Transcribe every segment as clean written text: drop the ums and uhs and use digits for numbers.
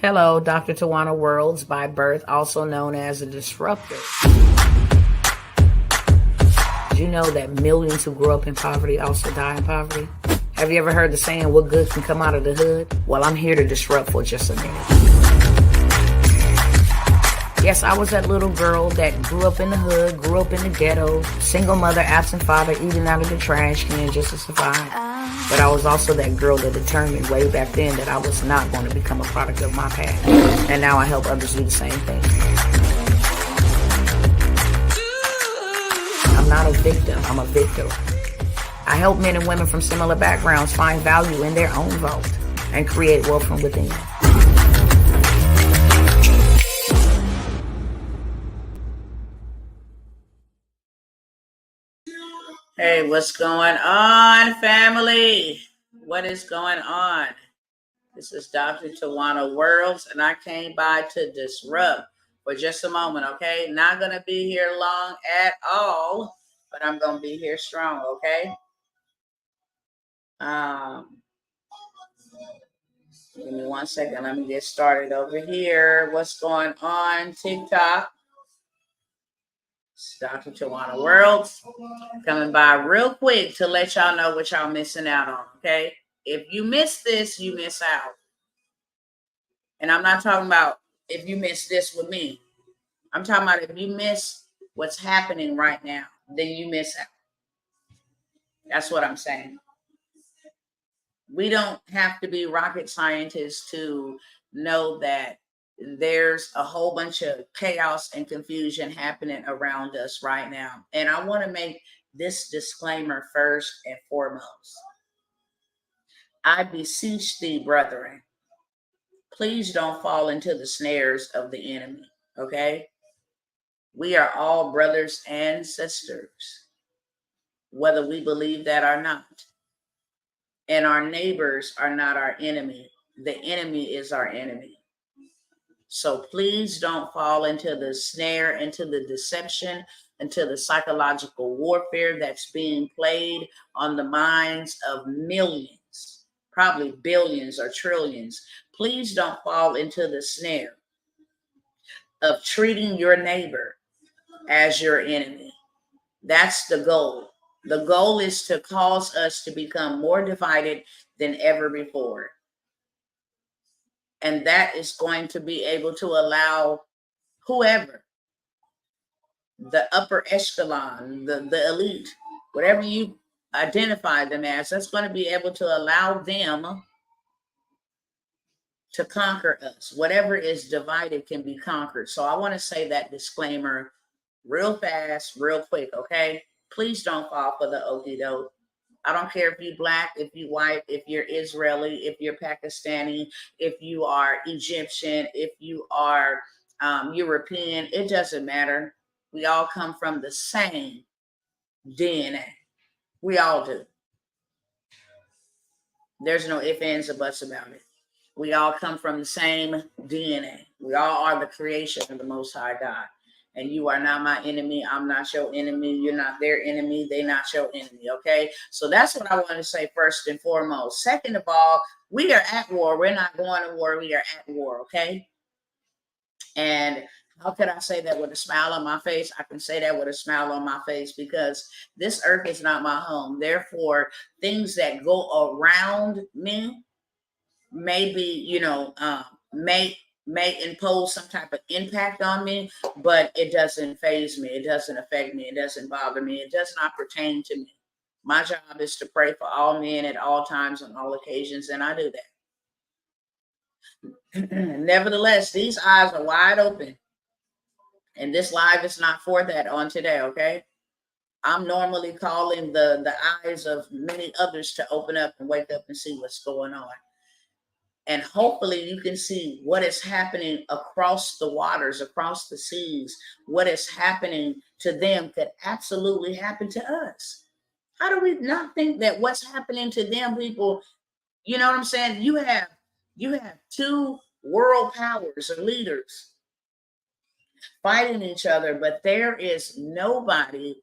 Hello, Dr. Tawanna Worlds by birth, also known as a disruptor. Did you know that millions who grow up in poverty also die in poverty? Have you ever heard the saying, what good can come out of the hood? Well, I'm here to disrupt for just a minute. Yes, I was that little girl that grew up in the hood, grew up in the ghetto, single mother, absent father, eating out of the trash can just to survive. But I was also that girl that determined way back then that I was not going to become a product of my past. And now I help others do the same thing. I'm not a victim, I'm a victor. I help men and women from similar backgrounds find value in their own vault and create wealth from within. Hey, what's going on, family? What is going on? This is Dr. Tawanna Worlds, and I came by to disrupt for just a moment, okay? Not going to be here long at all, but I'm going to be here strong, okay? Give me 1 second. Let me get started over here. What's going on, TikTok? It's Dr. Tawanna Worlds coming by real quick to let y'all know what y'all missing out on, okay? If you miss this, you miss out. And I'm not talking about if you miss this with me. I'm talking about if you miss what's happening right now, then you miss out. That's what I'm saying. We don't have to be rocket scientists to know that there's a whole bunch of chaos and confusion happening around us right now. And I want to make this disclaimer first and foremost. I beseech thee, brethren, please don't fall into the snares of the enemy, okay? We are all brothers and sisters, whether we believe that or not. And our neighbors are not our enemy. The enemy is our enemy. So please don't fall into the snare, into the deception, into the psychological warfare that's being played on the minds of millions, probably billions or trillions. Please don't fall into the snare of treating your neighbor as your enemy. That's the goal. The goal is to cause us to become more divided than ever before. And that is going to be able to allow whoever, the upper echelon, the elite, whatever you identify them as, that's going to be able to allow them to conquer us. Whatever is divided can be conquered. So I want to say that disclaimer real fast, real quick, okay? Please don't fall for the okie doke. I don't care if you're black, if you're white, if you're Israeli, if you're Pakistani, if you are Egyptian, if you are European, it doesn't matter. We all come from the same DNA. We all do. There's no ifs, ands, or buts about it. We all come from the same DNA. We all are the creation of the Most High God. And you are not my enemy. I'm not your enemy. You're not their enemy. They're not your enemy. Okay. So that's what I want to say first and foremost. Second of all, we are at war. We're not going to war. We are at war. Okay. And how could I say that with a smile on my face? I can say that with a smile on my face because this earth is not my home. Therefore, things that go around me maybe, may impose some type of impact on me, but it doesn't faze me. It doesn't affect me. It doesn't bother me. It does not pertain to me. My job is to pray for all men at all times on all occasions, and I do that. Nevertheless, these eyes are wide open, and this live is not for that on today, okay? I'm normally calling the eyes of many others to open up and wake up and see what's going on. And hopefully you can see what is happening across the waters, across the seas. What is happening to them could absolutely happen to us. How do we not think that what's happening to them people, you know what I'm saying? You have two world powers or leaders fighting each other, but there is nobody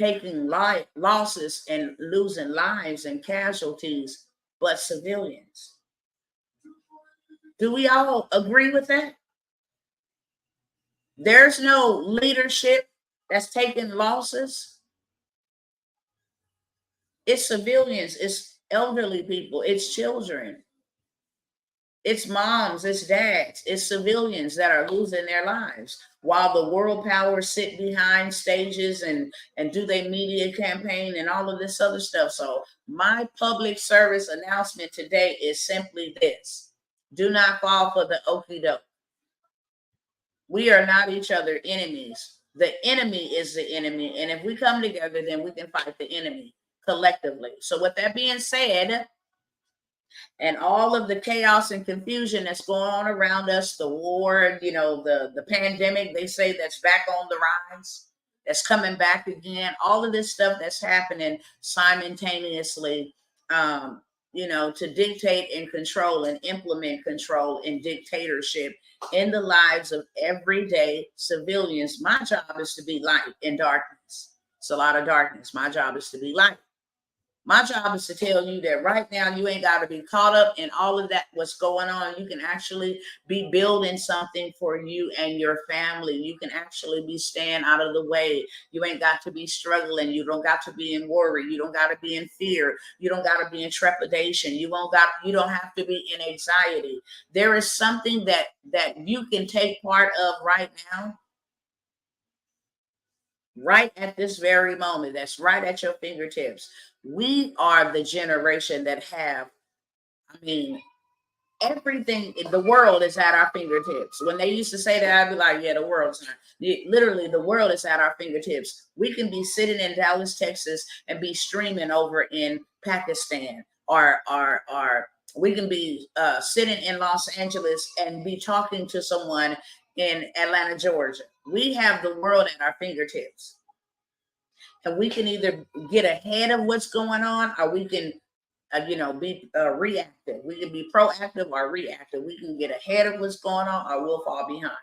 taking losses and losing lives and casualties but civilians. Do we all agree with that? There's no leadership that's taking losses. It's civilians, it's elderly people, it's children, it's moms, it's dads, it's civilians that are losing their lives while the world powers sit behind stages and do their media campaign and all of this other stuff. So my public service announcement today is simply this: do not fall for the okie doke. We are not each other enemies. The enemy is the enemy. And if we come together, then we can fight the enemy collectively. So with that being said, and all of the chaos and confusion that's going on around us, the war, the pandemic, they say that's back on the rise, that's coming back again, all of this stuff that's happening simultaneously, to dictate and control and implement control and dictatorship in the lives of everyday civilians. My job is to be light in darkness. It's a lot of darkness. My job is to be light. My job is to tell you that right now you ain't got to be caught up in all of that, what's going on. You can actually be building something for you and your family. You can actually be staying out of the way. You ain't got to be struggling. You don't got to be in worry. You don't got to be in fear. You don't got to be in trepidation. You don't have to be in anxiety. There is something that you can take part of right now, right at this very moment. That's right at your fingertips. We are the generation that have, everything. The world is at our fingertips. When they used to say that, I'd be like, yeah, the world's not. Literally, the world is at our fingertips. We can be sitting in Dallas, Texas, and be streaming over in Pakistan, or we can be sitting in Los Angeles and be talking to someone in Atlanta, Georgia. We have the world at our fingertips. And we can either get ahead of what's going on, or we can, be reactive. We can be proactive or reactive. We can get ahead of what's going on, or we'll fall behind.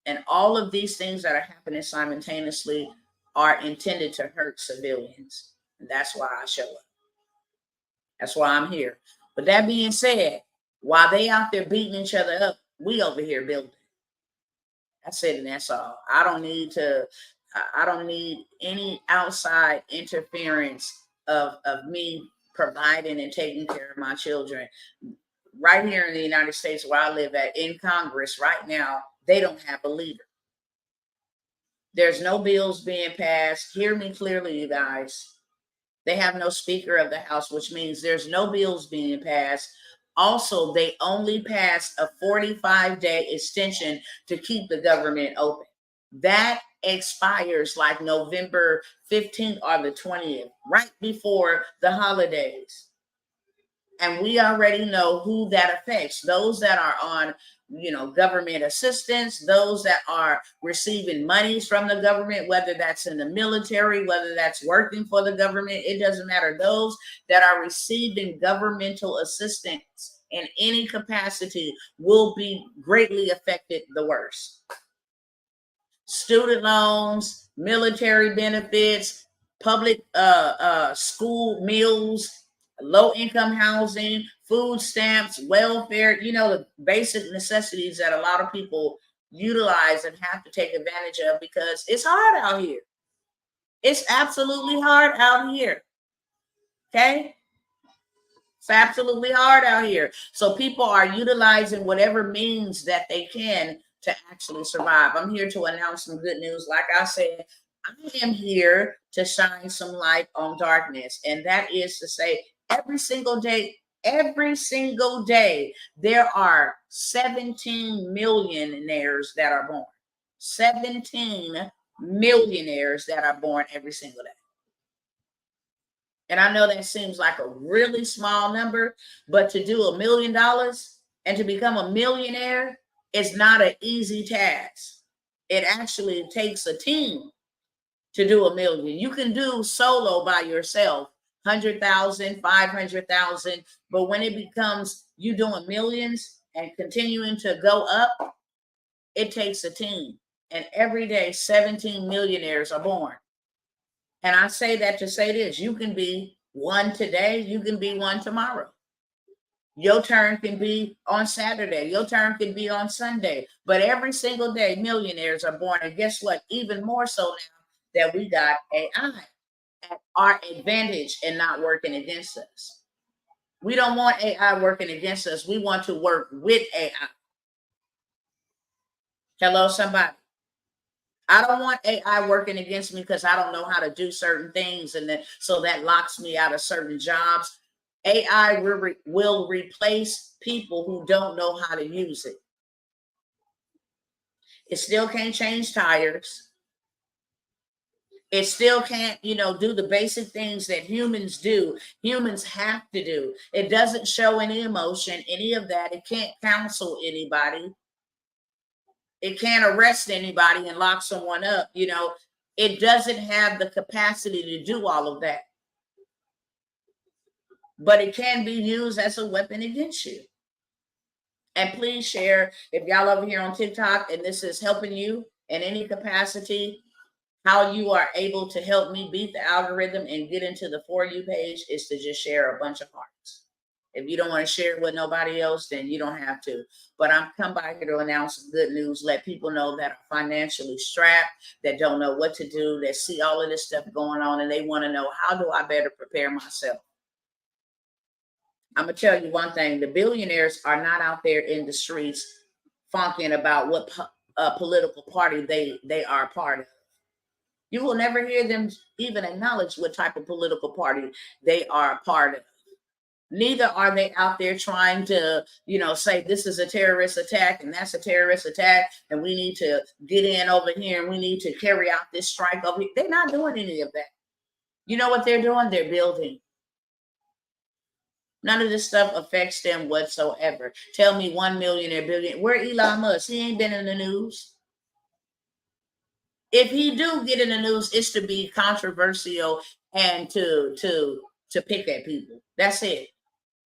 And all of these things that are happening simultaneously are intended to hurt civilians. And that's why I show up. That's why I'm here. But that being said, while they out there beating each other up, we over here building. That's it, and that's all. I don't need any outside interference of me providing and taking care of my children. Right here in the United States, where I live at, in Congress right now, they don't have a leader. There's no bills being passed. Hear me clearly, you guys. They have no Speaker of the House, which means there's no bills being passed. Also, they only passed a 45-day extension to keep the government open. That expires like November 15th or the 20th, right before the holidays. And we already know who that affects. Those that are on, government assistance, those that are receiving monies from the government, whether that's in the military, whether that's working for the government, it doesn't matter. Those that are receiving governmental assistance in any capacity will be greatly affected the worst. Student loans, military benefits, public school meals, low-income housing, food stamps, welfare, the basic necessities that a lot of people utilize and have to take advantage of, because it's hard out here. It's absolutely hard out here. Okay? It's absolutely hard out here. So people are utilizing whatever means that they can to actually survive. I'm here to announce some good news. Like I said, I am here to shine some light on darkness. And that is to say, every single day, there are 17 millionaires that are born. 17 millionaires that are born every single day. And I know that seems like a really small number, but to do $1 million and to become a millionaire is not an easy task. It actually takes a team to do $1 million. You can do solo by yourself, 100,000, 500,000, but when it becomes you doing millions and continuing to go up, it takes a team. And every day, 17 millionaires are born. And I say that to say this: you can be one today, you can be one tomorrow. Your turn can be on Saturday. Your turn can be on Sunday. But every single day, millionaires are born. And guess what? Even more so now that we got AI at our advantage and not working against us. We don't want AI working against us. We want to work with AI. Hello, somebody. I don't want AI working against me because I don't know how to do certain things, and then so that locks me out of certain jobs. AI will replace people who don't know how to use it. It still can't change tires. It still can't, do the basic things that humans do. Humans have to do. It doesn't show any emotion, any of that. It can't counsel anybody. It can't arrest anybody and lock someone up. It doesn't have the capacity to do all of that. But it can be used as a weapon against you. And please share, if y'all over here on TikTok and this is helping you in any capacity, how you are able to help me beat the algorithm and get into the For You page is to just share a bunch of hearts. If you don't want to share it with nobody else, then you don't have to. But I'm come by here to announce some good news, let people know that are financially strapped, that don't know what to do, that see all of this stuff going on, and they want to know, how do I better prepare myself? I'm going to tell you one thing. The billionaires are not out there in the streets funking about what political party they are a part of. You will never hear them even acknowledge what type of political party they are a part of. Neither are they out there trying to, say this is a terrorist attack and that's a terrorist attack and we need to get in over here and we need to carry out this strike over here. They're not doing any of that. You know what they're doing? They're building. None of this stuff affects them whatsoever. Tell me 1 millionaire, billionaire. Where Elon Musk? He ain't been in the news. If he do get in the news, it's to be controversial and to pick at people. That's it.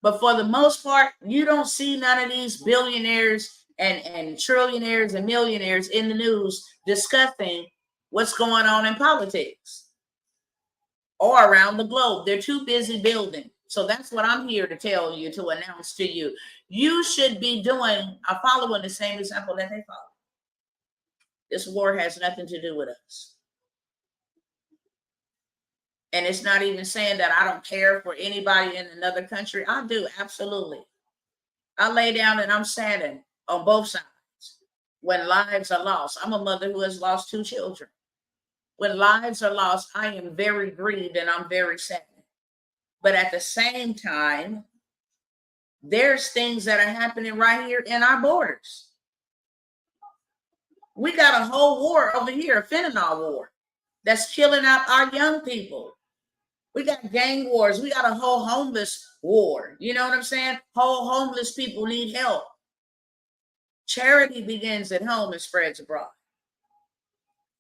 But for the most part, you don't see none of these billionaires and trillionaires and millionaires in the news discussing what's going on in politics or around the globe. They're too busy building. So that's what I'm here to tell you, to announce to you. You should be following the same example that they follow. This war has nothing to do with us. And it's not even saying that I don't care for anybody in another country. I do, absolutely. I lay down and I'm saddened on both sides when lives are lost. I'm a mother who has lost 2 children. When lives are lost, I am very grieved and I'm very saddened. But at the same time, there's things that are happening right here in our borders. We got a whole war over here, a fentanyl war, that's killing out our young people. We got gang wars. We got a whole homeless war. You know what I'm saying? Whole homeless people need help. Charity begins at home and spreads abroad.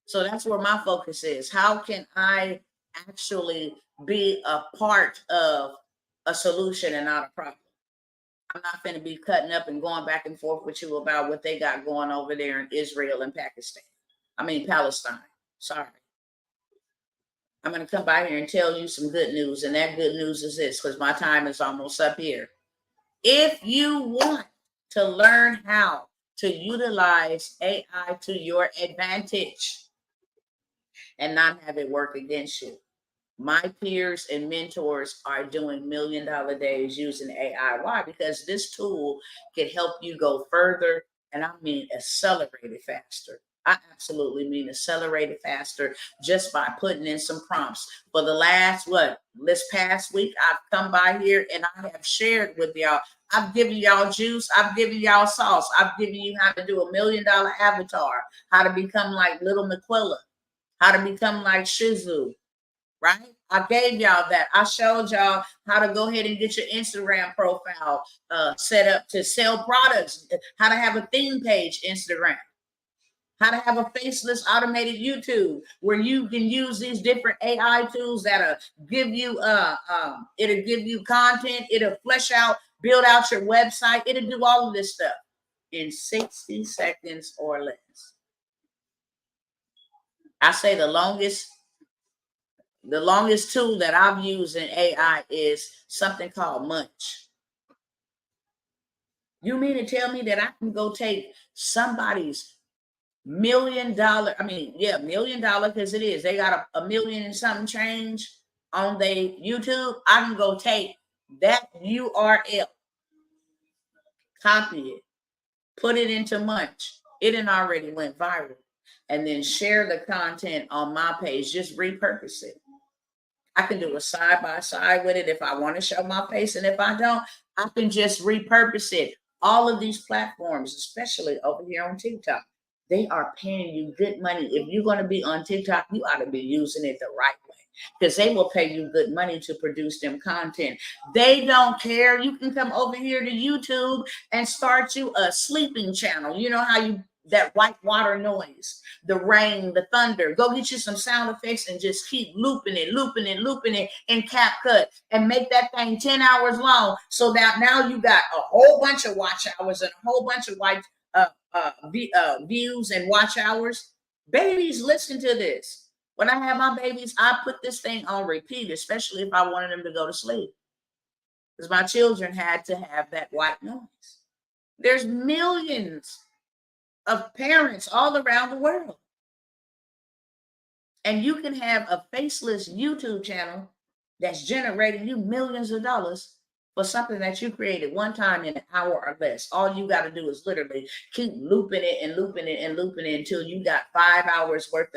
So that's where my focus is. How can I actually be a part of a solution and not a problem? I'm not going to be cutting up and going back and forth with you about what they got going over there in Israel and Palestine. Sorry. I'm going to come by here and tell you some good news. And that good news is this, because my time is almost up here. If you want to learn how to utilize AI to your advantage and not have it work against you, my peers and mentors are doing $1 million days using AI. Why? Because this tool can help you go further, and I mean accelerate it faster. I absolutely mean accelerate it faster just by putting in some prompts. For the this past week, I've come by here and I have shared with y'all. I've given y'all juice. I've given y'all sauce. I've given you how to do $1 million avatar, how to become like Little Maquilla, how to become like Shizu, right? I gave y'all that. I showed y'all how to go ahead and get your Instagram profile set up to sell products, how to have a theme page Instagram, how to have a faceless automated YouTube where you can use these different AI tools that'll give you it'll give you content, it'll flesh out, build out your website, it'll do all of this stuff in 60 seconds or less. I say the longest tool that I've used in AI is something called Munch. You mean to tell me that I can go take somebody's $1 million, $1 million, because it is. They got a million and something change on their YouTube. I can go take that URL, copy it, put it into Munch. It had already went viral. And then share the content on my page. Just repurpose it. I can do a side by side with it if I want to show my face. And if I don't, I can just repurpose it. All of these platforms, especially over here on TikTok, they are paying you good money. If you're going to be on TikTok, you ought to be using it the right way, because they will pay you good money to produce them content. They don't care. You can come over here to YouTube and start you a sleeping channel. You know how you, that white water noise, the rain, the thunder. Go get you some sound effects and just keep looping it in CapCut and make that thing 10 hours long. So that now you got a whole bunch of watch hours and a whole bunch of views and watch hours. Babies, listen to this. When I have my babies, I put this thing on repeat, especially if I wanted them to go to sleep, because my children had to have that white noise. There's millions of parents all around the world, and you can have a faceless YouTube channel that's generating you millions of dollars for something that you created one time in an hour or less. All you got to do is literally keep looping it until you got 5 hours worth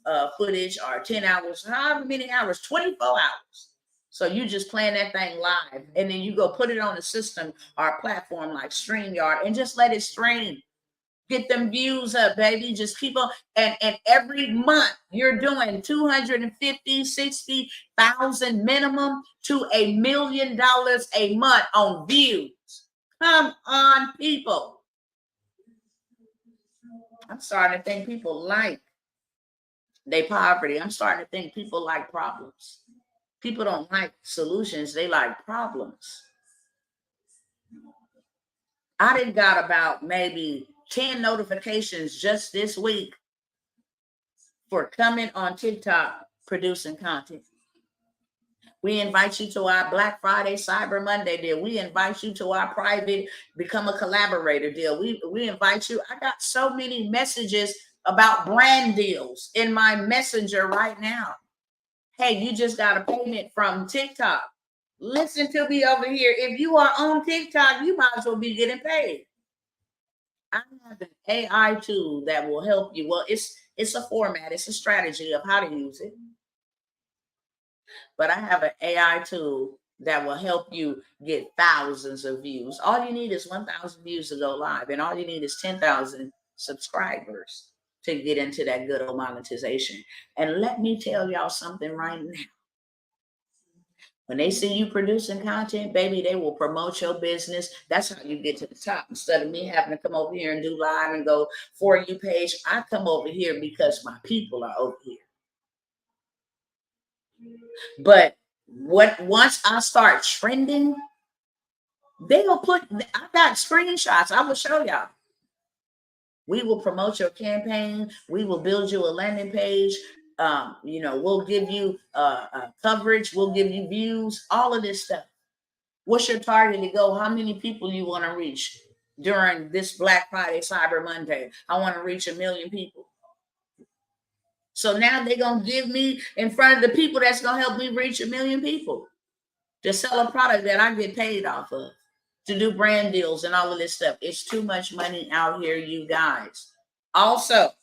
of footage, or 10 hours, however many hours, 24 hours. So you just playing that thing live, and then you go put it on a system or a platform like StreamYard and just let it stream. Get them views up, baby. Just keep on. And every month you're doing 250, 60,000 minimum to $1 million a month on views. Come on, people. I'm starting to think people like their poverty. I'm starting to think people like problems. People don't like solutions. They like problems. I done got about maybe 10 notifications just this week for coming on TikTok producing content. We invite you to our Black Friday, Cyber Monday deal. We invite you to our private Become a Collaborator deal. We invite you. I got so many messages about brand deals in my messenger right now. Hey, you just got a payment from TikTok. Listen to me over here. If you are on TikTok, you might as well be getting paid. I have an AI tool that will help you. Well, it's a format, it's a strategy of how to use it. But I have an AI tool that will help you get thousands of views. All you need is 1,000 views to go live, and all you need is 10,000 subscribers to get into that good old monetization. And let me tell y'all something right now. When they see you producing content, baby, they will promote your business. That's how you get to the top. Instead of me having to come over here and do live and go For You page, I come over here because my people are over here. But once I start trending, they will put, I got screenshots. I will show y'all. We will promote your campaign. We will build you a landing page. We'll give you coverage. We'll give you views, all of this stuff. What's your target to go? How many people you want to reach during this Black Friday, Cyber Monday? I want to reach 1 million people. So now they're going to give me in front of the people that's going to help me reach 1 million people to sell a product that I get paid off of, to do brand deals and all of this stuff. It's too much money out here, you guys. Also,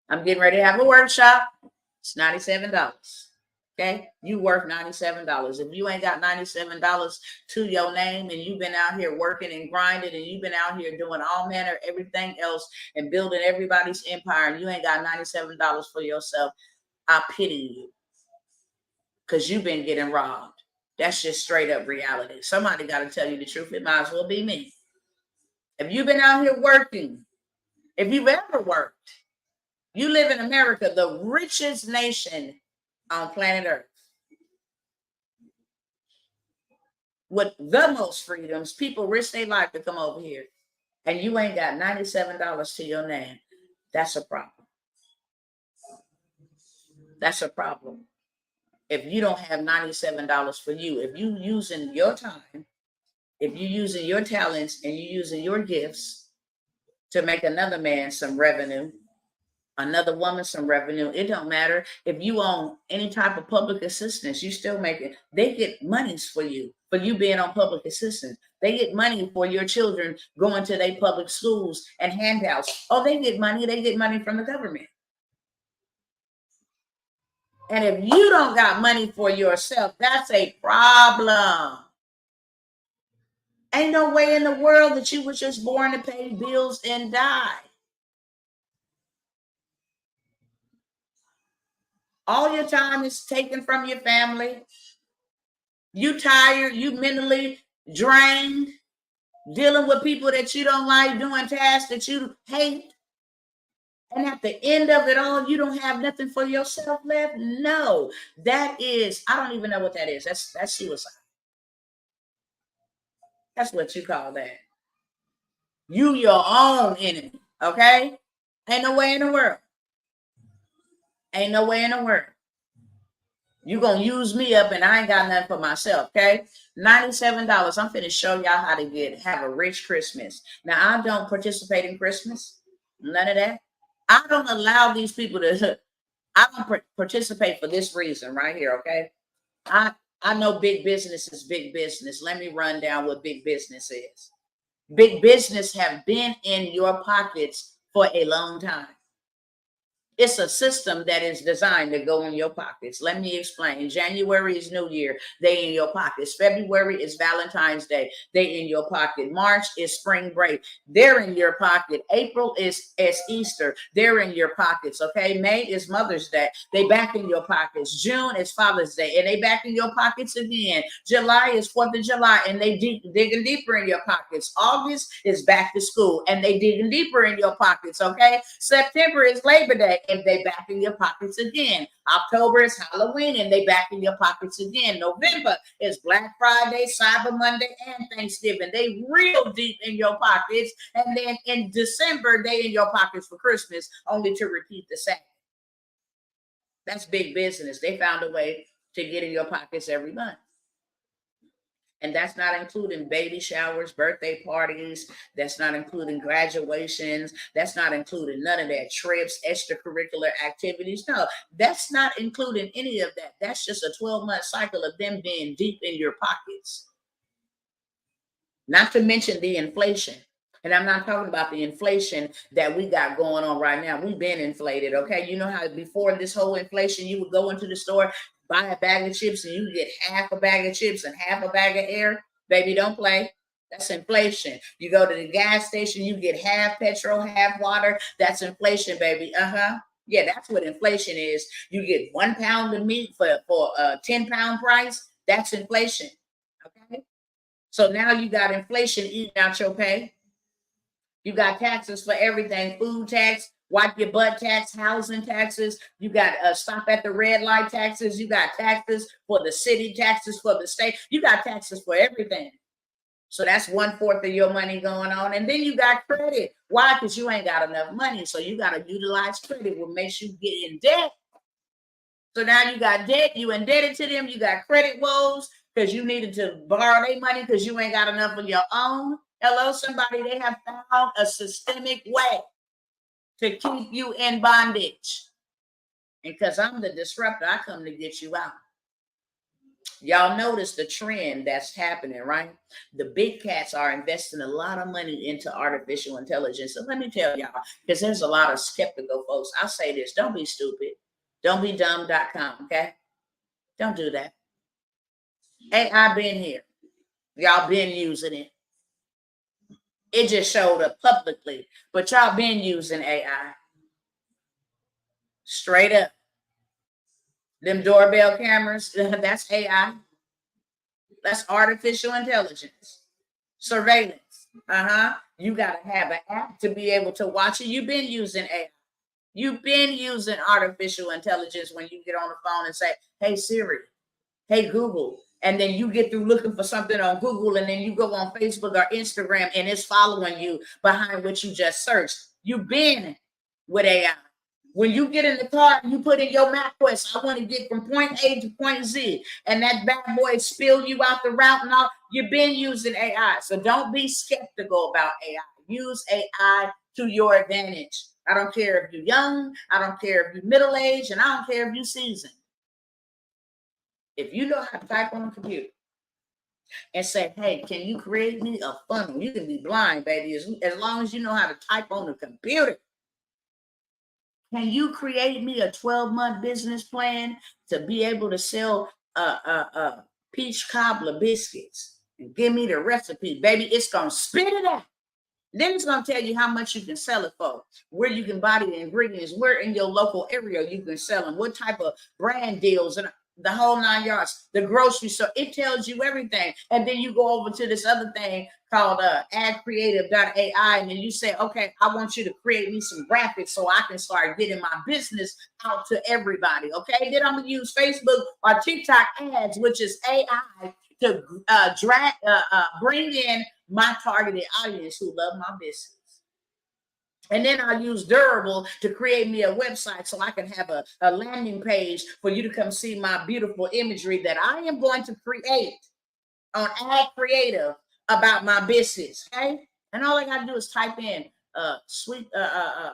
I'm getting ready to have a workshop. It's $97. Okay, you worth $97. If you ain't got $97 to your name, and you've been out here working and grinding, and you've been out here doing all manner everything else and building everybody's empire, and you ain't got $97 for yourself, I pity you, because you've been getting robbed. That's just straight up reality. Somebody got to tell you the truth. It might as well be me. If you've been out here working, if you've ever worked, you live in America, the richest nation on planet Earth, with the most freedoms. People risk their life to come over here, and you ain't got $97 to your name. That's a problem. That's a problem. if you don't have $97 for you. If you using your time, if you using your talents and you using your gifts to make another man some revenue, another woman some revenue, it don't matter. If you own any type of public assistance, you still make it. They get monies for you being on public assistance. They get money for your children going to their public schools and handouts. Oh, they get money. They get money from the government. And if you don't got money for yourself, that's a problem. Ain't no way in the world that you were just born to pay bills and die. All your time is taken from your family. You tired, you mentally drained, dealing with people that you don't like, doing tasks that you hate. And at the end of it all, you don't have nothing for yourself left? No, that is, I don't even know what that is. That's suicide. That's what you call that. You your own enemy, okay? Ain't no way in the world. Ain't no way in the world. You gonna use me up and I ain't got nothing for myself, okay? $97. I'm finna show y'all how to have a rich Christmas. Now, I don't participate in Christmas. None of that. I don't allow these people to, I don't participate for this reason right here, okay? I know big business is big business. Let me run down what big business is. Big business have been in your pockets for a long time. It's a system that is designed to go in your pockets. Let me explain. January is New Year. They in your pockets. February is Valentine's Day. They in your pocket. March is spring break. They're in your pocket. April is Easter. They're in your pockets. Okay. May is Mother's Day. They back in your pockets. June is Father's Day. And they back in your pockets again. July is 4th of July. And they digging deeper in your pockets. August is back to school. And they digging deeper in your pockets. Okay. September is Labor Day. And they back in your pockets again. October is Halloween and they back in your pockets again. November is Black Friday, Cyber Monday, and Thanksgiving. They real deep in your pockets. And then in December, they in your pockets for Christmas, only to repeat the same. That's big business. They found a way to get in your pockets every month. And that's not including baby showers, birthday parties. That's not including graduations. That's not including none of that, trips, extracurricular activities. No, that's not including any of that. That's just a 12-month cycle of them being deep in your pockets. Not to mention the inflation. And I'm not talking about the inflation that we got going on right now. We've been inflated, okay? You know how before this whole inflation, you would go into the store, buy a bag of chips, and you get half a bag of chips and half a bag of air. Baby, don't play. That's inflation. You go to the gas station, you get half petrol, half water. That's inflation, baby. Yeah, that's what inflation is. You get 1 pound of meat for a 10-pound price. That's inflation, okay? So now you got inflation eating out your pay. You got taxes for everything, food tax, wipe your butt tax, housing taxes. You got stop at the red light taxes. You got taxes for the city, taxes for the state. You got taxes for everything. So that's 1/4 of your money going on. And then you got credit. Why? Because you ain't got enough money. So you got to utilize credit, what makes you get in debt. So now you got debt. You indebted to them. You got credit woes because you needed to borrow their money because you ain't got enough of your own. Hello, somebody, they have found a systemic way to keep you in bondage. And because I'm the disruptor, I come to get you out. Y'all notice the trend that's happening, right? The big cats are investing a lot of money into artificial intelligence. So let me tell y'all, because there's a lot of skeptical folks. I'll say this, don't be stupid. Don't be dumb.com, okay? Don't do that. AI been here. Y'all been using it. It just showed up publicly, but y'all been using AI. Straight up. Them doorbell cameras, that's AI. That's artificial intelligence. Surveillance. You got to have an app to be able to watch it. You've been using AI. You've been using artificial intelligence when you get on the phone and say, hey, Siri, hey, Google. And then you get through looking for something on Google, and then you go on Facebook or Instagram, and it's following you behind what you just searched. You've been with AI. When you get in the car, you put in your MapQuest, I want to get from point A to point Z, and that bad boy spill you out the route and all, you've been using AI. So don't be skeptical about AI. Use AI to your advantage. I don't care if you're young, I don't care if you're middle-aged, and I don't care if you're seasoned. If you know how to type on a computer and say, hey, can you create me a funnel? You can be blind, baby, as long as you know how to type on a computer. Can you create me a 12-month business plan to be able to sell peach cobbler biscuits? And give me the recipe, baby. It's going to spit it out. Then it's going to tell you how much you can sell it for, where you can buy the ingredients, where in your local area you can sell them, what type of brand deals, and the whole 9 yards, the grocery store. It tells you everything. And then you go over to this other thing called adcreative.ai, and then you say, okay, I want you to create me some graphics so I can start getting my business out to everybody. Okay, then I'm going to use Facebook or TikTok ads, which is AI, to bring in my targeted audience who love my business. And then I'll use Durable to create me a website so I can have a landing page for you to come see my beautiful imagery that I am going to create on Ad Creative about my business. Okay. And all I got to do is type in sweet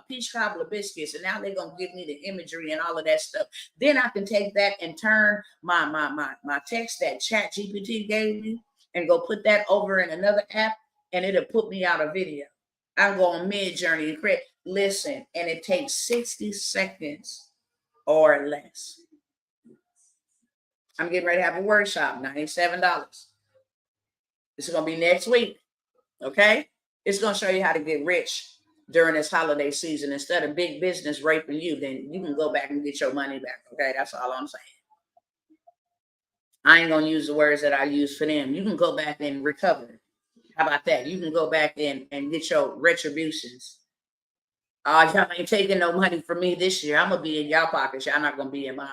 peach cobbler biscuits, and now they're going to give me the imagery and all of that stuff. Then I can take that and turn my text that ChatGPT gave me and go put that over in another app, and it'll put me out a video. I'm going mid-journey and create. Listen, and it takes 60 seconds or less. I'm getting ready to have a workshop, $97. This is going to be next week, okay? It's going to show you how to get rich during this holiday season. Instead of big business raping you, then you can go back and get your money back, okay? That's all I'm saying. I ain't going to use the words that I use for them. You can go back and recover. How about that? You can go back and get your retributions. Y'all ain't taking no money from me this year. I'm going to be in y'all pockets. Y'all not going to be in mine.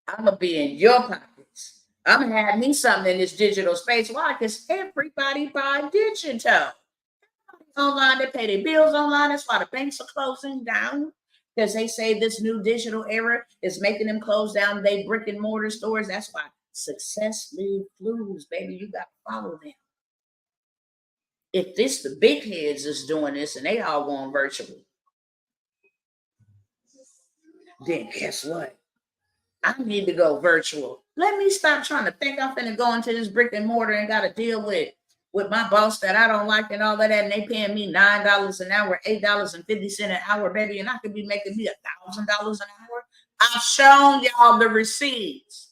I'm going to be in your pockets. I'm going to have me something in this digital space. Why? Because everybody buy digital. Online, they pay their bills online. That's why the banks are closing down. Because they say this new digital era is making them close down their brick and mortar stores. That's why success leaves clues, baby. You got to follow them. If the big heads is doing this and they all going virtual, then guess what? I need to go virtual. Let me stop trying to think I'm finna go into this brick and mortar and got to deal with my boss that I don't like and all of that, and they paying me $9 an hour, $8.50 an hour, baby, and I could be making me $1,000 an hour. I've shown y'all the receipts.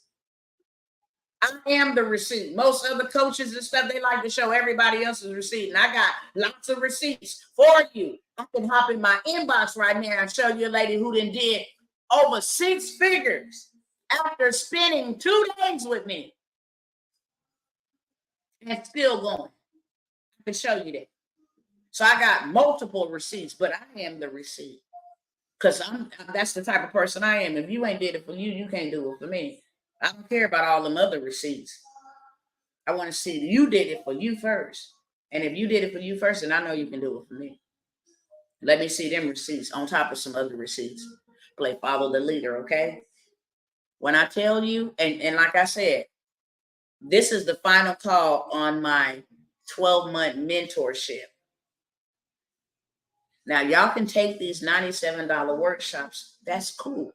I am the receipt. Most other coaches and stuff, they like to show everybody else's receipt, and I got lots of receipts for you. I can hop in my inbox right now and show you a lady who did over 6 figures after spending 2 days with me. And still going. I can show you that. So I got multiple receipts, but I am the receipt. Because that's the type of person I am. If you ain't did it for you, you can't do it for me. I don't care about all them other receipts. I want to see you did it for you first. And if you did it for you first, then I know you can do it for me. Let me see them receipts on top of some other receipts. Play follow the leader, okay? When I tell you, and like I said, this is the final call on my 12-month mentorship. Now, y'all can take these $97 workshops. That's cool.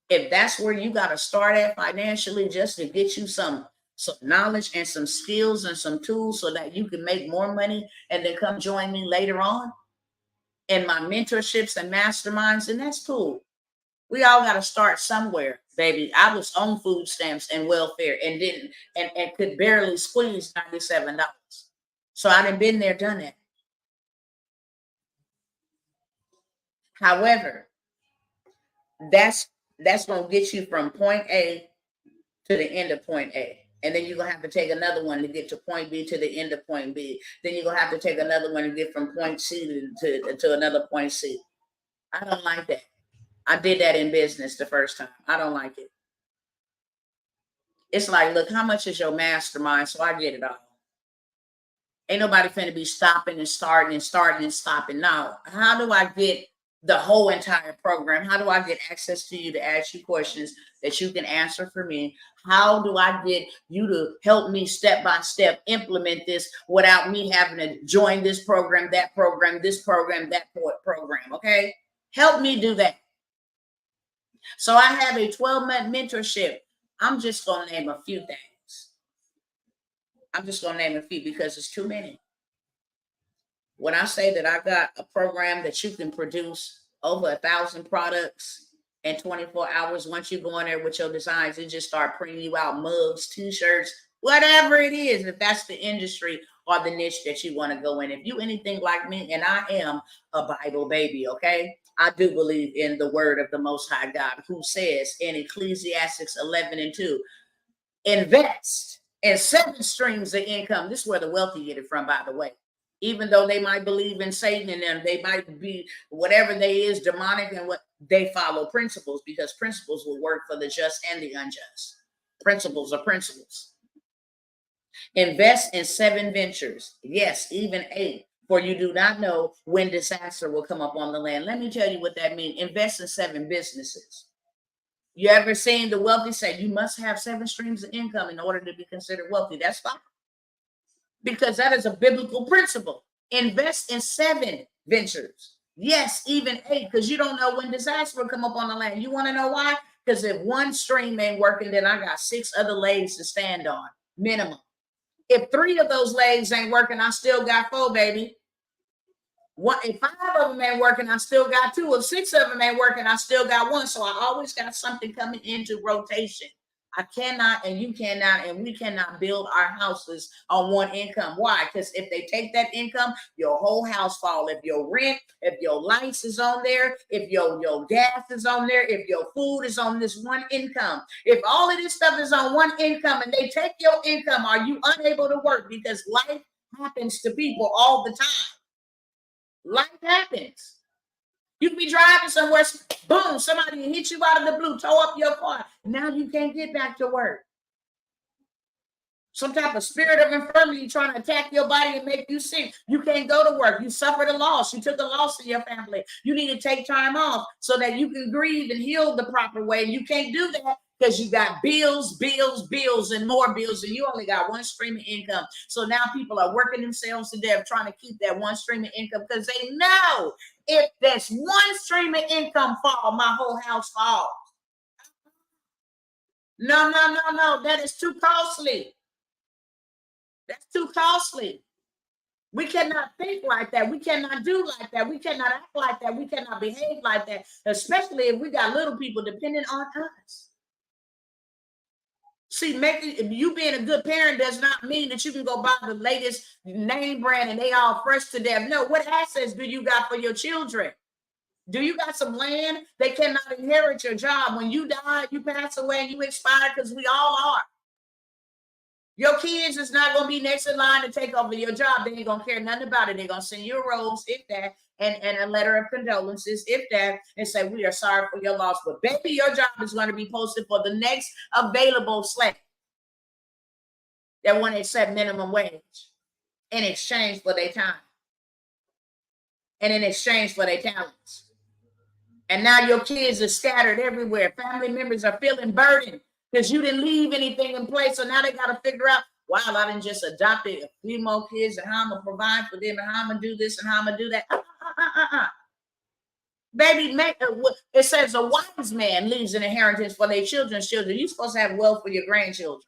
If that's where you got to start at financially, just to get you some knowledge and some skills and some tools so that you can make more money and then come join me later on in my mentorships and masterminds, and that's cool. We all got to start somewhere, baby. I was on food stamps and welfare and didn't and could barely squeeze $97. So I done been there, done that. However, that's going to get you from point A to the end of point A. And then you're going to have to take another one to get to point B to the end of point B. Then you're going to have to take another one to get from point C to another point C. I don't like that. I did that in business the first time. I don't like it. It's like, look, how much is your mastermind? So I get it all. Ain't nobody finna be stopping and starting and starting and stopping. Now, how do I get the whole entire program? How do I get access to you to ask you questions that you can answer for me? How do I get you to help me step by step implement this without me having to join this program, that program, this program, that program? Okay, help me do that. So I have a 12-month mentorship. I'm just gonna name a few things. I'm just gonna name a few because it's too many. When I say that I got a program that you can produce over 1,000 products in 24 hours, once you go in there with your designs, it just start printing you out mugs, t-shirts, whatever it is, if that's the industry or the niche that you want to go in. If you anything like me, and I am a Bible baby, okay? I do believe in the word of the Most High God, who says in Ecclesiastes 11:2, invest in 7 streams of income. This is where the wealthy get it from, by the way. Even though they might believe in Satan and them, they might be whatever they is demonic, and what they follow principles, because principles will work for the just and the unjust. Principles are principles. Invest in 7 ventures. Yes, even 8. For you do not know when disaster will come upon the land. Let me tell you what that means. Invest in 7 businesses. You ever seen the wealthy say you must have 7 streams of income in order to be considered wealthy? That's fine, because that is a biblical principle. Invest in 7 ventures. Yes, even 8, because you don't know when disaster will come up on the land. You want to know why? Because if one stream ain't working, then I got 6 other legs to stand on, minimum. If 3 of those legs ain't working, I still got 4, baby. If 5 of them ain't working, I still got 2. If 6 of them ain't working, I still got 1. So I always got something coming into rotation. I cannot, and you cannot, and we cannot build our houses on one income. Why? Because if they take that income, your whole house fall. If your rent, if your lights is on there, if your gas is on there, if your food is on this one income, if all of this stuff is on one income and they take your income, are you unable to work? Because life happens to people all the time. Life happens. You can be driving somewhere, boom, somebody hit you out of the blue, tow up your car. Now you can't get back to work. Some type of spirit of infirmity trying to attack your body and make you sick. You can't go to work. You suffered a loss. You took a loss in your family. You need to take time off so that you can grieve and heal the proper way. You can't do that because you got bills, and more bills, and you only got one stream of income. So now people are working themselves to death trying to keep that one stream of income because they know if there's one stream of income fall, my whole house falls. No. That is too costly. That's too costly. We cannot think like that. We cannot do like that. We cannot act like that. We cannot behave like that, especially if we got little people dependent on us. See, you being a good parent does not mean that you can go buy the latest name brand and they all fresh to death. No, what assets do you got for your children? Do you got some land? They cannot inherit your job. When you die, you pass away, and you expire, because we all are. Your kids is not going to be next in line to take over your job. They ain't going to care nothing about it. They're going to send you a rose, if that, and a letter of condolences, if that, and say, we are sorry for your loss. But baby, your job is going to be posted for the next available slave that want to accept minimum wage in exchange for their time and in exchange for their talents. And now your kids are scattered everywhere. Family members are feeling burdened because you didn't leave anything in place. So now they got to figure out, wow, I didn't just adopted a few more kids, and how I'm going to provide for them, and how I'm going to do this, and how I'm going to do that. Baby, it says a wise man leaves an inheritance for their children's children. You're supposed to have wealth for your grandchildren.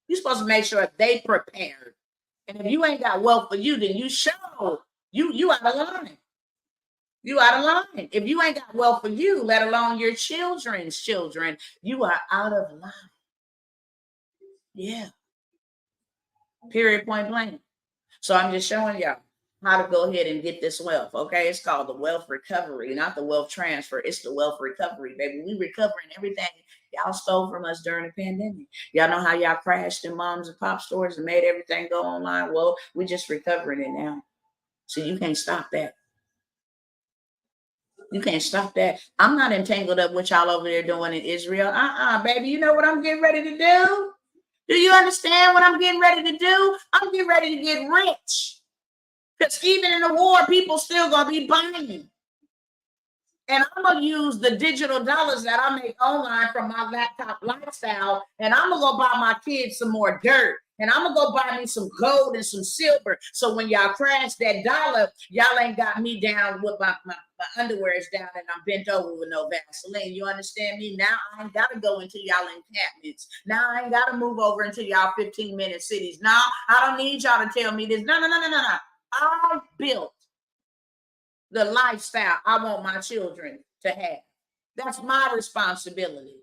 You're supposed to make sure they prepared. And if you ain't got wealth for you, then you show you out of line. You out of line. If you ain't got wealth for you, let alone your children's children, you are out of line. Yeah. Period, point blank. So I'm just showing y'all how to go ahead and get this wealth. Okay. It's called the wealth recovery, not the wealth transfer. It's the wealth recovery, baby. We recovering everything y'all stole from us during the pandemic. Y'all know how y'all crashed in moms and pop stores and made everything go online? Well, we just recovering it now. So you can't stop that. You can't stop that. I'm not entangled up with y'all over there doing in Israel. Baby, you know what I'm getting ready to do? Do you understand what I'm getting ready to do? I'm getting ready to get rich. Because even in the war, people still going to be buying. And I'm going to use the digital dollars that I make online from my laptop lifestyle. And I'm going to go buy my kids some more dirt. And I'm going to go buy me some gold and some silver. So when y'all crash that dollar, y'all ain't got me down with my underwear is down and I'm bent over with no Vaseline. You understand me? Now I ain't got to go into y'all encampments. Now I ain't got to move over into y'all 15-minute cities. Now I don't need y'all to tell me this. No. I built the lifestyle I want my children to have. That's my responsibility.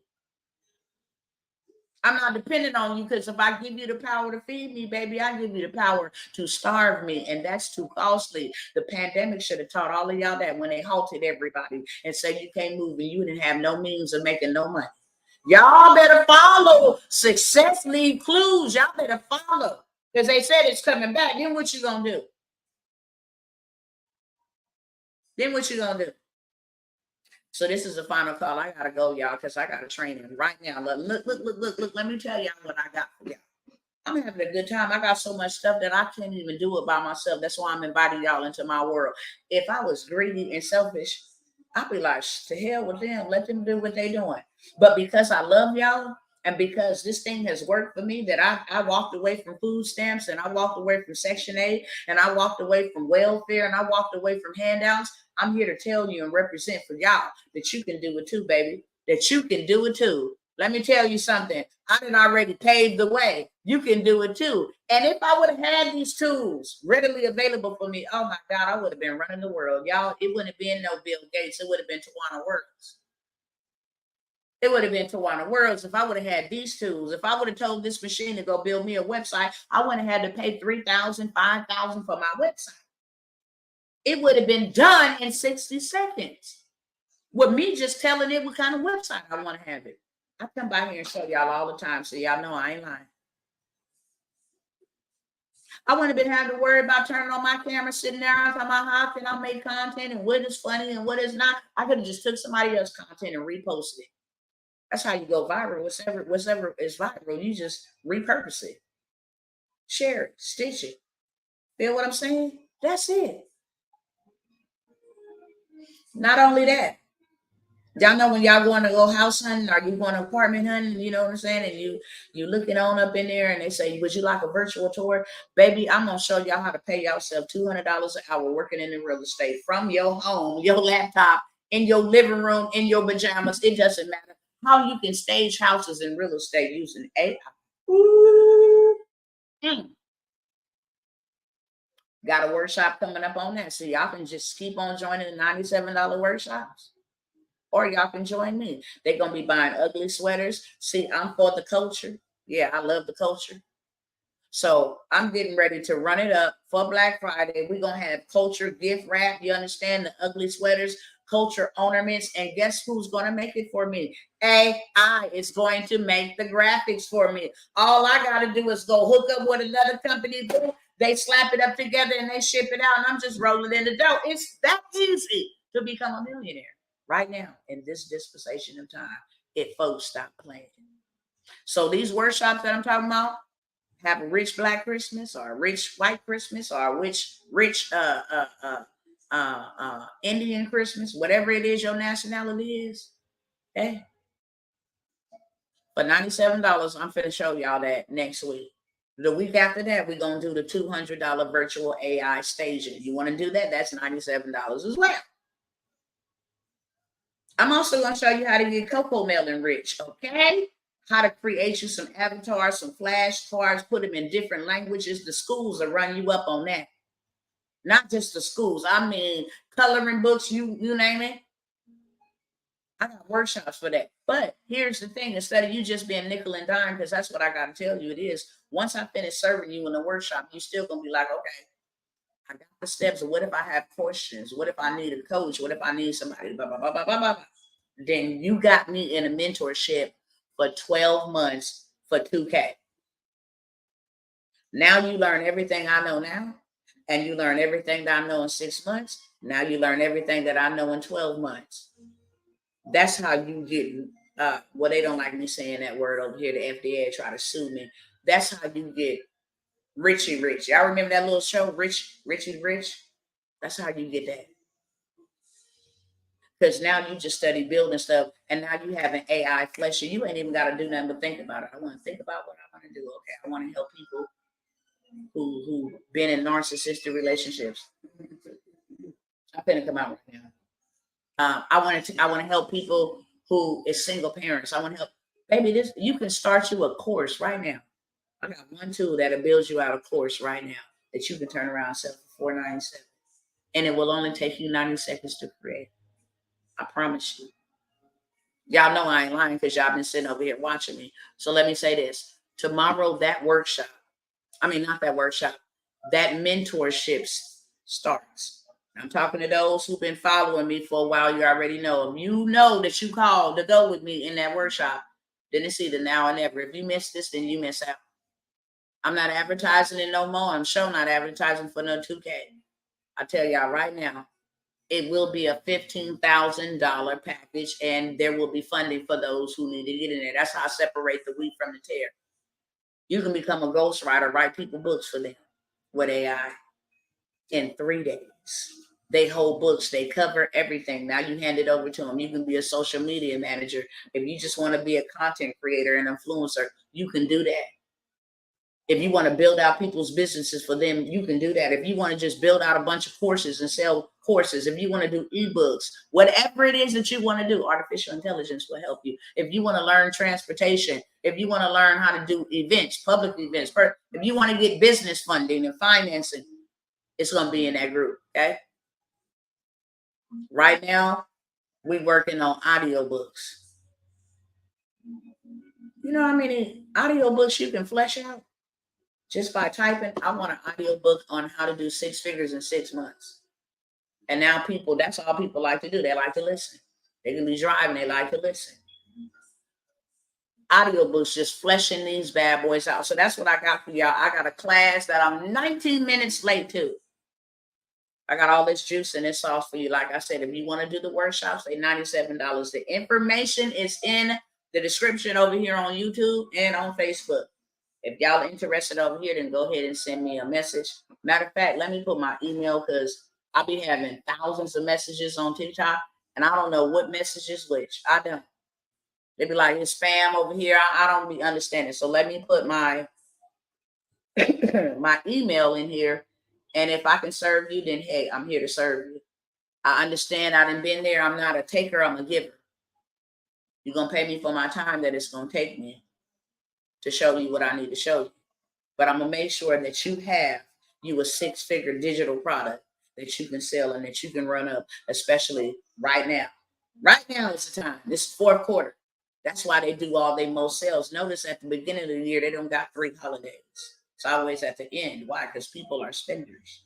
I'm not dependent on you, because if I give you the power to feed me, baby, I give you the power to starve me, and that's too costly. The pandemic should have taught all of y'all that when they halted everybody and said you can't move and you didn't have no means of making no money. Y'all better follow. Success leave clues. Y'all better follow, because they said it's coming back. Then what you gonna do? Then what you gonna do? So this is the final call. I gotta go, y'all, because I gotta train him right now. Look. Let me tell y'all what I got for y'all. I'm having a good time. I got so much stuff that I can't even do it by myself. That's why I'm inviting y'all into my world. If I was greedy and selfish, I'd be like, to hell with them. Let them do what they're doing. But because I love y'all, and because this thing has worked for me, that I walked away from food stamps, and I walked away from Section 8, and I walked away from welfare, and I walked away from handouts. I'm here to tell you and represent for y'all that you can do it too, baby. That you can do it too. Let me tell you something. I done already paved the way. You can do it too. And if I would have had these tools readily available for me, oh my God, I would have been running the world. Y'all, it wouldn't have been no Bill Gates. It would have been Tawanna Worlds. It would have been Tawanna Worlds if I would have had these tools. If I would have told this machine to go build me a website, I wouldn't have had to pay $3,000, $5,000 for my website. It would have been done in 60 seconds with me just telling it what kind of website I want to have it. I come by here and show y'all all the time, so y'all know I ain't lying. I wouldn't have been having to worry about turning on my camera, sitting there on my how can I make content and what is funny and what is not. I could have just took somebody else's content and reposted it. That's how you go viral. Whatever is viral, you just repurpose it, share it, stitch it. Feel what I'm saying? That's it. Not only that, y'all know when y'all going to go house hunting or you going to apartment hunting, you know what I'm saying? And you looking on up in there and they say, would you like a virtual tour? Baby, I'm going to show y'all how to pay yourself $200 an hour working in the real estate from your home, your laptop, in your living room, in your pajamas. It doesn't matter. How you can stage houses in real estate using AI. Got a workshop coming up on that. So y'all can just keep on joining the $97 workshops. Or y'all can join me. They're going to be buying ugly sweaters. See, I'm for the culture. Yeah, I love the culture. So I'm getting ready to run it up for Black Friday. We're going to have culture gift wrap. You understand? The ugly sweaters, culture ornaments. And guess who's going to make it for me? AI is going to make the graphics for me. All I got to do is go hook up with another company. They slap it up together and they ship it out. And I'm just rolling in the dough. It's that easy to become a millionaire. Right now, in this dispensation of time, if folks stop playing. So these workshops that I'm talking about, have a rich Black Christmas or a rich white Christmas or a rich Indian Christmas, whatever it is your nationality is. Okay. For $97, I'm finna show y'all that next week. The week after that, we're going to do the $200 virtual AI staging. You want to do that? That's $97 as well. I'm also going to show you how to get Cocoa Melon rich, okay? How to create you some avatars, some flashcards, put them in different languages. The schools will run you up on that. Not just the schools. I mean, coloring books, you name it. I got workshops for that. But here's the thing. Instead of you just being nickel and dime, because that's what I got to tell you it is. Once I finish serving you in the workshop, you still going to be like, okay, I got the steps. What if I have questions? What if I need a coach? What if I need somebody? Blah, blah, blah, blah, blah, blah. Then you got me in a mentorship for 12 months for $2K. Now you learn everything I know now, and you learn everything that I know in 6 months. Now you learn everything that I know in 12 months. That's how you get, well, they don't like me saying that word over here. The FDA try to sue me. That's how you get Richie Rich. Y'all remember that little show, Richie Rich? That's how you get that. Because now you just study building stuff, and now you have an AI flesher. You ain't even got to do nothing but think about it. I want to think about what I want to do. Okay, I want to help people who been in narcissistic relationships. I'm finna come out right now. I want to help people who is single parents. I want to help, baby. This you can start you a course right now. I got one tool that'll build you out a course right now that you can turn around and sell for $4.97, and it will only take you 90 seconds to create. I promise you. Y'all know I ain't lying because y'all been sitting over here watching me. So let me say this. Tomorrow, that workshop, not that workshop, that mentorship starts. I'm talking to those who've been following me for a while. You already know them. You know that you called to go with me in that workshop. Then it's either now or never. If you miss this, then you miss out. I'm not advertising it no more. I'm sure not advertising for no 2K. I tell y'all right now, it will be a $15,000 package, and there will be funding for those who need to get in there. That's how I separate the wheat from the tare. You can become a ghostwriter, write people books for them with AI in 3 days. They hold books, they cover everything. Now you hand it over to them. You can be a social media manager. If you just want to be a content creator and influencer, you can do that. If you want to build out people's businesses for them, you can do that. If you want to just build out a bunch of courses and sell courses, if you want to do ebooks, whatever it is that you want to do, artificial intelligence will help you. If you want to learn transportation, if you want to learn how to do events, public events, if you want to get business funding and financing, it's going to be in that group, okay? Right now, we're working on audiobooks. You know how many audiobooks you can flesh out? Just by typing, I want an audiobook on how to do 6 figures in 6 months. And now that's all people like to do. They like to listen. They can be driving, they like to listen. Audiobooks, just fleshing these bad boys out. So that's what I got for y'all. I got a class that I'm 19 minutes late to. I got all this juice and this sauce for you. Like I said, if you want to do the workshops, they're $97. The information is in the description over here on YouTube and on Facebook. If y'all are interested over here, then go ahead and send me a message. Matter of fact, let me put my email because I'll be having thousands of messages on TikTok, and I don't know what message is which. I don't. They be like, it's spam over here. I don't be understanding. So let me put my my email in here, and if I can serve you, then hey, I'm here to serve you. I understand I done been there. I'm not a taker. I'm a giver. You're going to pay me for my time that it's going to take me to show you what I need to show you. But I'm going to make sure that you have a 6-figure digital product that you can sell and that you can run up, especially right now. Right now is the time. This is 4th quarter. That's why they do all their most sales. Notice at the beginning of the year, they don't got 3 holidays. It's always at the end. Why? Because people are spenders.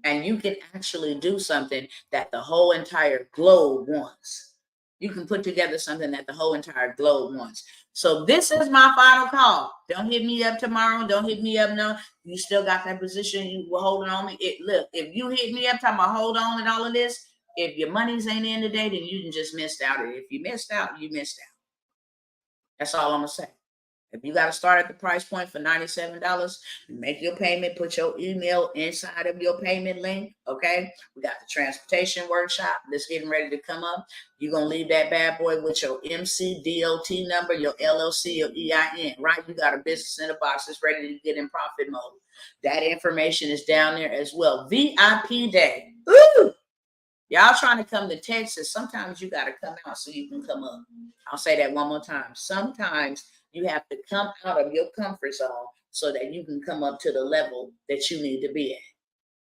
And you can actually do something that the whole entire globe wants. You can put together something that the whole entire globe wants. So this is my final call. Don't hit me up tomorrow. Don't hit me up. No, you still got that position. You were holding on me. Look, if you hit me up talking about hold on and all of this, if your money's ain't in today, then you can just missed out. If you missed out, you missed out. That's all I'm going to say. If you got to start at the price point for $97, make your payment, put your email inside of your payment link, okay? We got the transportation workshop that's getting ready to come up. You're going to leave that bad boy with your MC, DOT number, your LLC, your EIN, right? You got a business in a box that's ready to get in profit mode. That information is down there as well. VIP day. Ooh! Y'all trying to come to Texas, sometimes you got to come out so you can come up. I'll say that one more time. Sometimes you have to come out of your comfort zone so that you can come up to the level that you need to be at.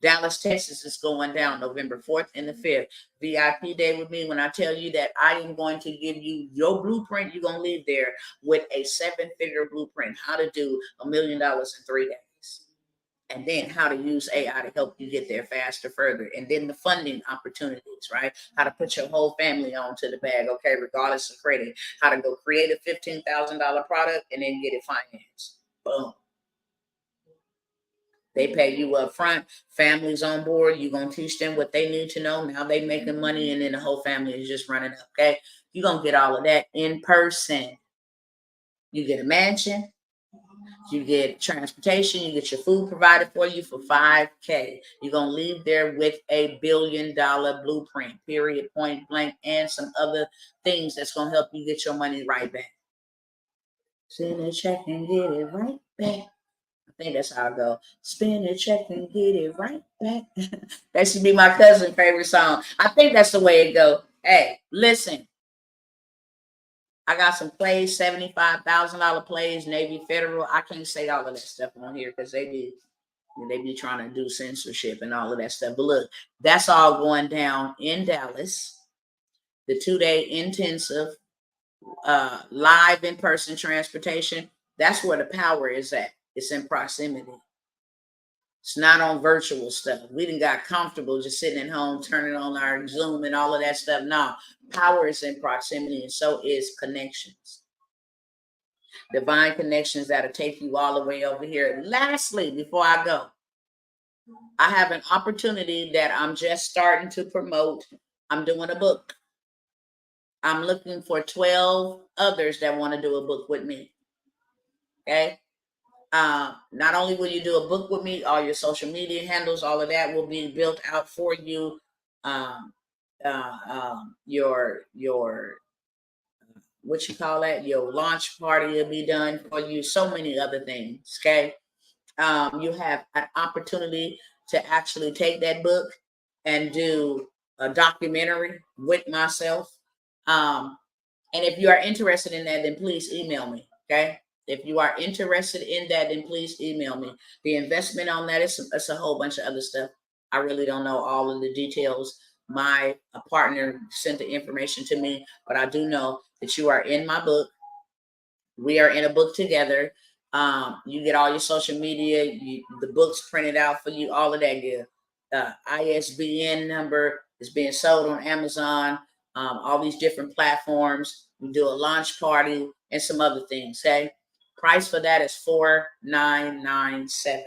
Dallas, Texas is going down November 4th and the 5th. VIP day with me when I tell you that I am going to give you your blueprint. You're going to leave there with a 7-figure blueprint, how to do $1 million in 3 days. And then how to use AI to help you get there faster, further. And then the funding opportunities, right? How to put your whole family onto the bag, okay, regardless of credit. How to go create a $15,000 product and then get it financed. Boom. They pay you up front. Families on board. You're going to teach them what they need to know. Now they making money and then the whole family is just running up, okay? You're going to get all of that in person. You get a mansion. You get transportation, you get your food provided for you for $5K. You're going to leave there with a $1 billion blueprint, period, point blank, and some other things that's going to help you get your money right back. Send a check and get it right back. I think that's how I go. Spin a check and get it right back. That should be my cousin's favorite song. I think that's the way it go. Hey, listen. I got some plays, $75,000 plays, Navy Federal. I can't say all of that stuff on here because they be trying to do censorship and all of that stuff. But look, that's all going down in Dallas. The 2-day intensive live in-person transportation. That's where the power is at. It's in proximity. It's not on virtual stuff. We done got comfortable just sitting at home, turning on our Zoom and all of that stuff. No, power is in proximity, and so is connections. Divine connections that'll take you all the way over here. Lastly, before I go, I have an opportunity that I'm just starting to promote. I'm doing a book. I'm looking for 12 others that want to do a book with me. Okay? Not only will you do a book with me, all your social media handles, all of that will be built out for you. Your what you call that? Your launch party will be done for you. So many other things. Okay. You have an opportunity to actually take that book and do a documentary with myself. And if you are interested in that, then please email me. Okay. If you are interested in that, then please email me. The investment on that is a whole bunch of other stuff. I really don't know all of the details. My partner sent the information to me, but I do know that you are in my book. We are in a book together. You get all your social media, the book's printed out for you, all of that good. ISBN number is being sold on Amazon, all these different platforms. We do a launch party and some other things. Okay, price for that is $4,997,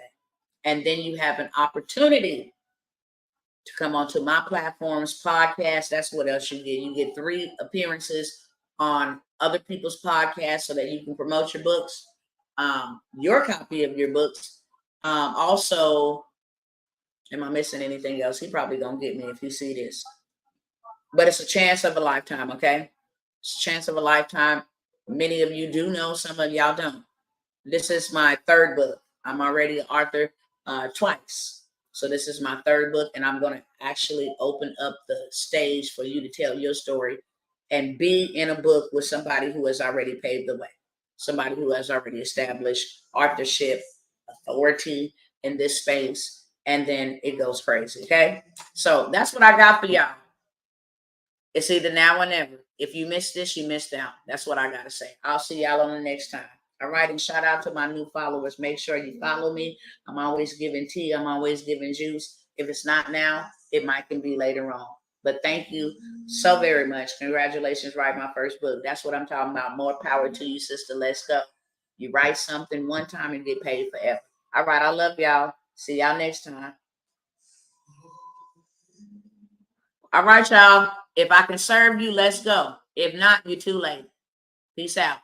and then you have an opportunity to come onto my platforms, podcast. That's what else you get. You get 3 appearances on other people's podcasts so that you can promote your books, your copy of your books. Also, am I missing anything else? He probably gonna get me if you see this. But it's a chance of a lifetime, okay? It's a chance of a lifetime. Many of you do know, some of y'all don't. This is my 3rd book. I'm already an author twice. So this is my 3rd book, and I'm going to actually open up the stage for you to tell your story and be in a book with somebody who has already paved the way, somebody who has already established authorship, authority in this space, and then it goes crazy, okay? So that's what I got for y'all. It's either now or never. If you missed this, you missed out. That's what I got to say. I'll see y'all on the next time. All right, and shout out to my new followers. Make sure you follow me. I'm always giving tea. I'm always giving juice. If it's not now, it might can be later on. But thank you so very much. Congratulations, write my first book. That's what I'm talking about. More power to you, sister. Let's go. You write something one time and get paid forever. All right, I love y'all. See y'all next time. All right, y'all. If I can serve you, let's go. If not, you're too late. Peace out.